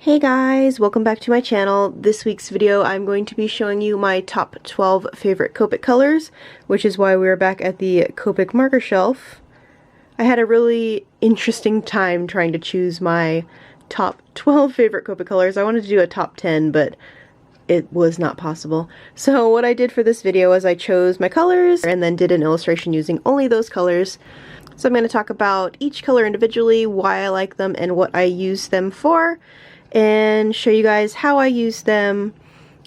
Hey guys, welcome back to my channel. This week's video I'm going to be showing you my top 12 favorite Copic colors, which is why we're back at the Copic Marker shelf. I had a really interesting time trying to choose my top 12 favorite Copic colors. I wanted to do a top 10, but it was not possible. So what I did for this video is I chose my colors and then did an illustration using only those colors. So I'm going to talk about each color individually, why I like them, and what I use them for, and show you guys how I use them.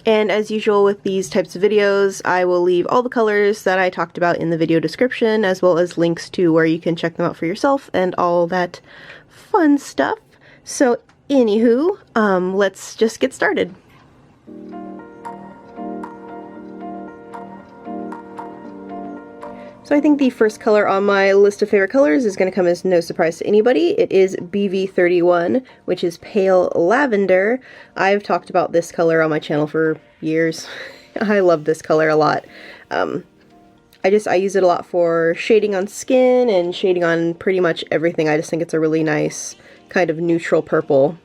And as usual with these types of videos, I will leave all the colors that I talked about in the video description, as well as links to where you can check them out for yourself and all that fun stuff. So anywho, let's just get started. So I think the first color on my list of favorite colors is going to come as no surprise to anybody. It is BV31, which is Pale Lavender. I've talked about this color on my channel for years. I love this color a lot. I use it a lot for shading on skin and shading on pretty much everything. I just think it's a really nice kind of neutral purple.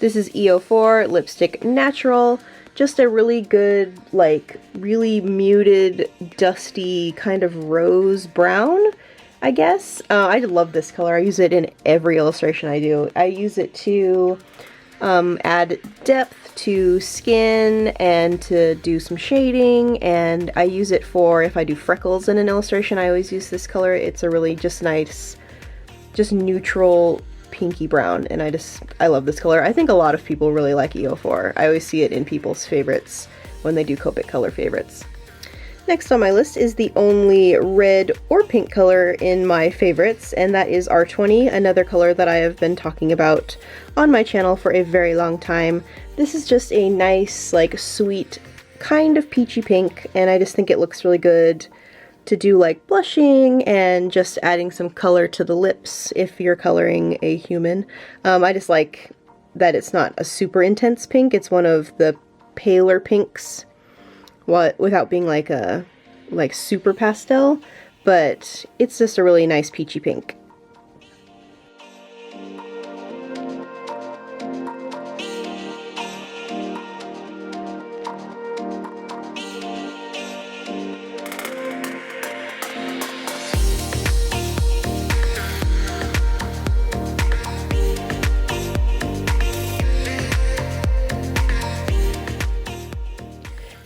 This is EO4 Lipstick Natural, just a really good, like, really muted, dusty kind of rose brown, I guess. I love this color. I use it in every illustration I do. I use it to add depth to skin and to do some shading, and I use it for if I do freckles in an illustration. I always use this color. It's a really just nice, just neutral pinky brown, and I love this color. I think a lot of people really like EO4. I always see it in people's favorites when they do Copic color favorites. Next on my list is the only red or pink color in my favorites, and that is R20, another color that I have been talking about on my channel for a very long time. This is just a nice, like, sweet kind of peachy pink, and I just think it looks really good to do like blushing and just adding some color to the lips if you're coloring a human. I just like that it's not a super intense pink. It's one of the paler pinks, without being like a super pastel, but it's just a really nice peachy pink.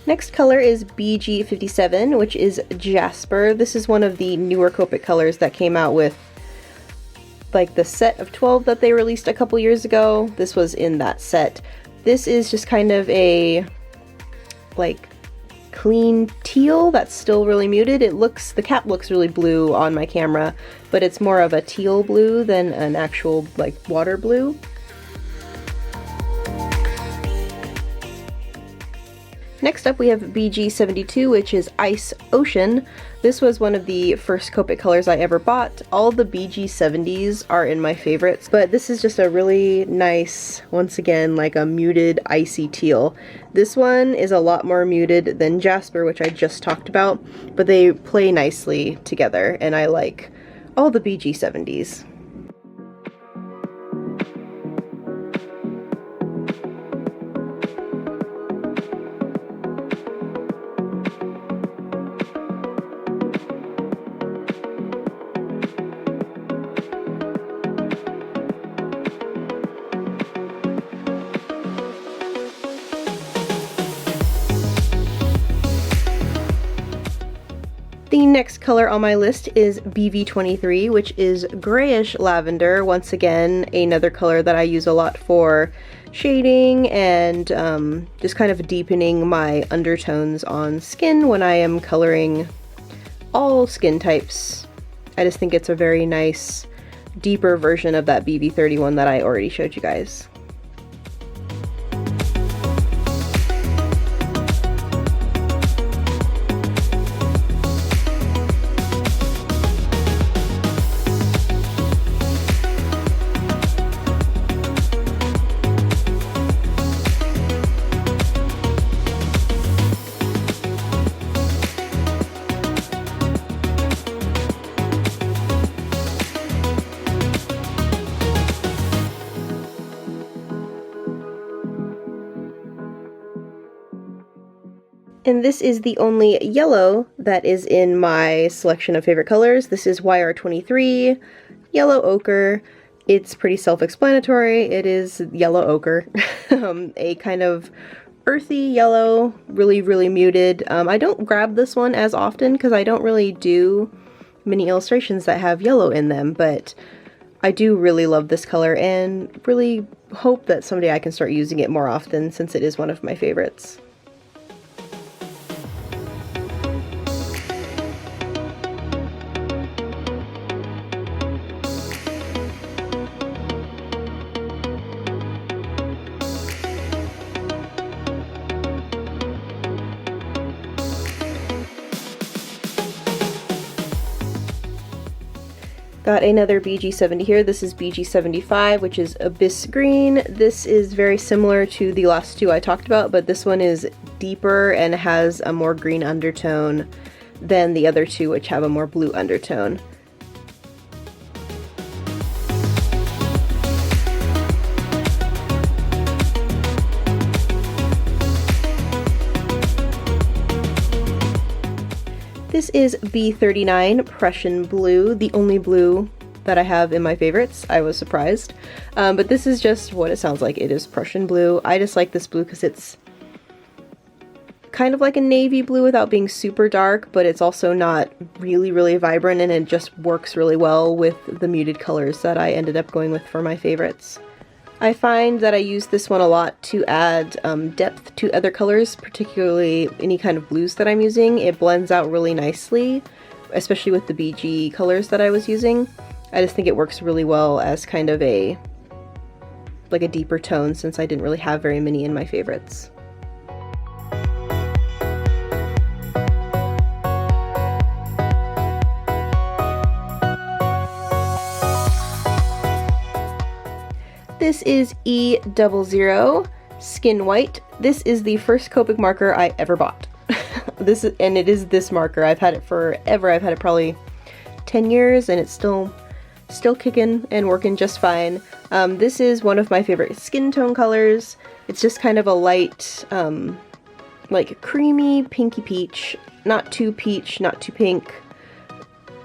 Next color is BG57, which is Jasper. This is one of the newer Copic colors that came out with like the set of 12 that they released a couple years ago. This was in that set. This is just kind of a like clean teal that's still really muted. The cap looks really blue on my camera, but it's more of a teal blue than an actual like water blue. Next up we have BG72, which is Ice Ocean. This was one of the first Copic colors I ever bought. All the BG70s are in my favorites, but this is just a really nice, once again, like a muted icy teal. This one is a lot more muted than Jasper, which I just talked about, but they play nicely together, and I like all the BG70s. The next color on my list is BV23, which is Grayish Lavender. Once again, another color that I use a lot for shading and just kind of deepening my undertones on skin when I am coloring all skin types. I just think it's a very nice, deeper version of that BV31 that I already showed you guys. And this is the only yellow that is in my selection of favorite colors. This is YR23, Yellow Ochre. It's pretty self-explanatory. It is yellow ochre, a kind of earthy yellow, really, really muted. I don't grab this one as often because I don't really do many illustrations that have yellow in them, but I do really love this color and really hope that someday I can start using it more often since it is one of my favorites. Got another BG70 here. This is BG75, which is Abyss Green. This is very similar to the last two I talked about, but this one is deeper and has a more green undertone than the other two, which have a more blue undertone. This is B39 Prussian Blue, the only blue that I have in my favorites. I was surprised. But this is just what it sounds like. It is Prussian Blue. I just like this blue because it's kind of like a navy blue without being super dark, but it's also not really, really vibrant, and it just works really well with the muted colors that I ended up going with for my favorites. I find that I use this one a lot to add depth to other colors, particularly any kind of blues that I'm using. It blends out really nicely, especially with the BG colors that I was using. I just think it works really well as kind of a deeper tone since I didn't really have very many in my favorites. This is E00 Skin White. This is the first Copic marker I ever bought. And it is this marker. I've had it forever. I've had it probably 10 years and it's still kicking and working just fine. This is one of my favorite skin tone colors. It's just kind of a light, like creamy pinky peach. Not too peach, not too pink.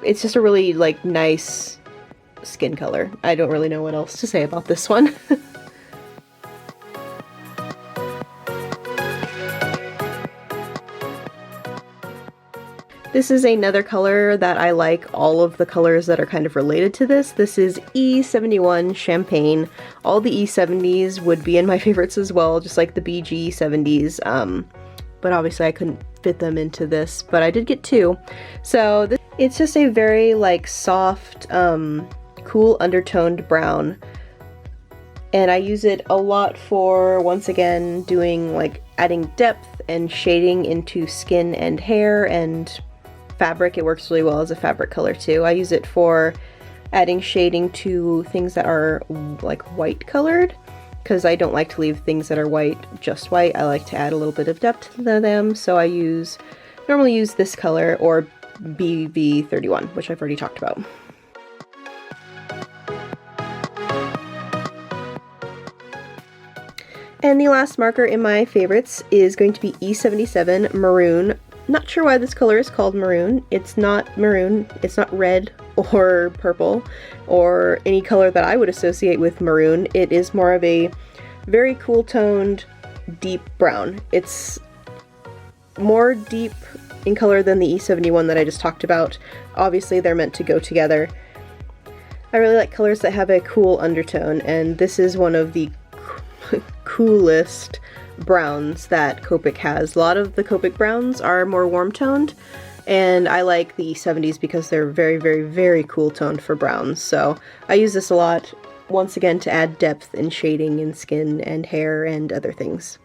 It's just a really nice skin color. I don't really know what else to say about this one. This is another color that I like all of the colors that are kind of related to this. This is E71 Champagne. All the E70s would be in my favorites as well, just like the BG 70s. But obviously I couldn't fit them into this, but I did get two. So it's just a very soft, cool undertoned brown, and I use it a lot for, once again, doing adding depth and shading into skin and hair and fabric. It works really well as a fabric color too. I use it for adding shading to things that are white colored, because I don't like to leave things that are white just white. I like to add a little bit of depth to them, so I normally use this color or BV31, which I've already talked about. And the last marker in my favorites is going to be E77 Maroon. Not sure why this color is called Maroon. It's not maroon, it's not red or purple or any color that I would associate with maroon. It is more of a very cool toned, deep brown. It's more deep in color than the E71 that I just talked about. Obviously they're meant to go together. I really like colors that have a cool undertone, and this is one of the coolest browns that Copic has. A lot of the Copic browns are more warm toned, and I like the 70s because they're very, very, very cool toned for browns. So I use this a lot, once again, to add depth and shading in skin and hair and other things.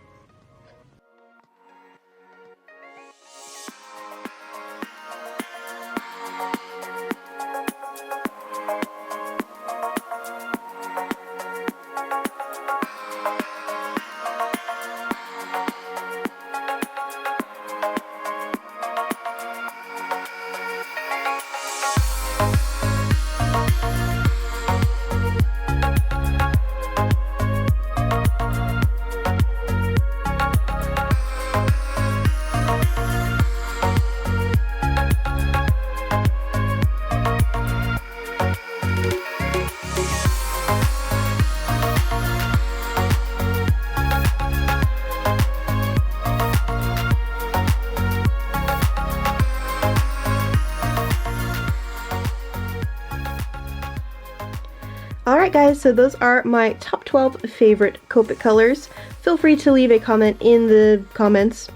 Alright guys, so those are my top 12 favorite Copic colors. Feel free to leave a comment in the comments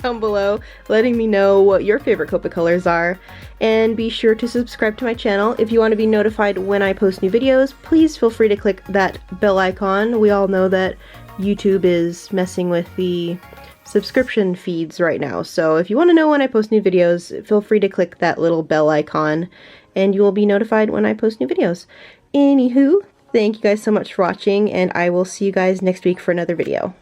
down below letting me know what your favorite Copic colors are. And be sure to subscribe to my channel. If you want to be notified when I post new videos, please feel free to click that bell icon. We all know that YouTube is messing with the subscription feeds right now, so if you want to know when I post new videos, feel free to click that little bell icon and you will be notified when I post new videos. Anywho, thank you guys so much for watching, and I will see you guys next week for another video.